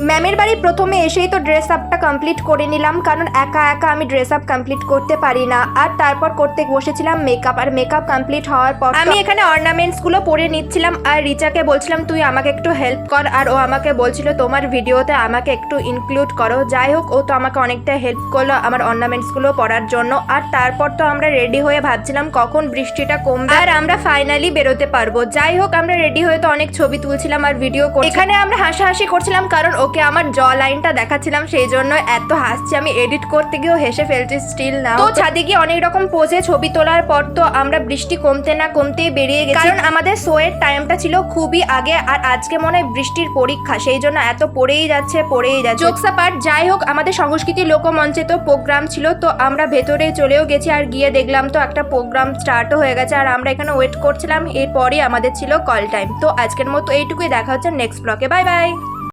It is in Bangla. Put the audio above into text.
ম্যামের বাড়ি প্রথমে এসেই তো ড্রেস আপটা কমপ্লিট করে নিলাম, কারণ একা একা আমি ড্রেস আপ কমপ্লিট করতে পারি না। আর তারপর করতে বসেছিলাম মেকআপ, আর মেকআপ কমপ্লিট হওয়ার পর আমি এখানে অর্নামেন্টসগুলো পরে নিচ্ছিলাম। আর রিচাকে বলছিলাম তুই আমাকে একটু হেল্প কর, আর ও আমাকে বলছিল তোমার ভিডিওতে আমাকে একটু ইনক্লুড করো। যাই হোক, ও তো আমাকে অনেকটা হেল্প করলো আমার অর্নামেন্টসগুলো পরার জন্য। আর তারপর তো আমরা রেডি হয়ে ভাবছিলাম কখন বৃষ্টিটা কমবে আর আমরা ফাইনালি বেরোতে পারবো। যাই হোক, আমরা রেডি হয়ে তো অনেক ছবি তুলছিলাম আর ভিডিও করছিলাম। এখানে আমরা হাসাহাসি করছিলাম কারণ ওকে আমার জ লাইনটা দেখাচ্ছিলাম, সেই জন্য এত হাসছি। আমি এডিট করতে গিয়েও হেসে ফেলছি স্টিল না। তো ছাদে গিয়ে অনেক রকম পোজে ছবি তোলার পর তো আমরা বৃষ্টি কমতে না কমতেই বেরিয়ে গেছি, কারণ আমাদের শোয়ের টাইমটা ছিল খুবই আগে। আর আজকে মনে হয় বৃষ্টির পরীক্ষা, সেই জন্য এত পড়েই যাচ্ছে। জোকস অ্যাপার্ট, যাই হোক, আমাদের সংস্কৃতি লোকমঞ্চে তো প্রোগ্রাম ছিল, তো আমরা ভেতরে চলেও গেছি। আর গিয়ে দেখলাম তো একটা প্রোগ্রাম স্টার্টও হয়ে গেছে, আর আমরা এখানে ওয়েট করছিলাম। এরপরই আমাদের ছিল কল টাইম। তো আজকের মতো এইটুকুই, দেখা হচ্ছে নেক্সট ব্লগে। Bye bye.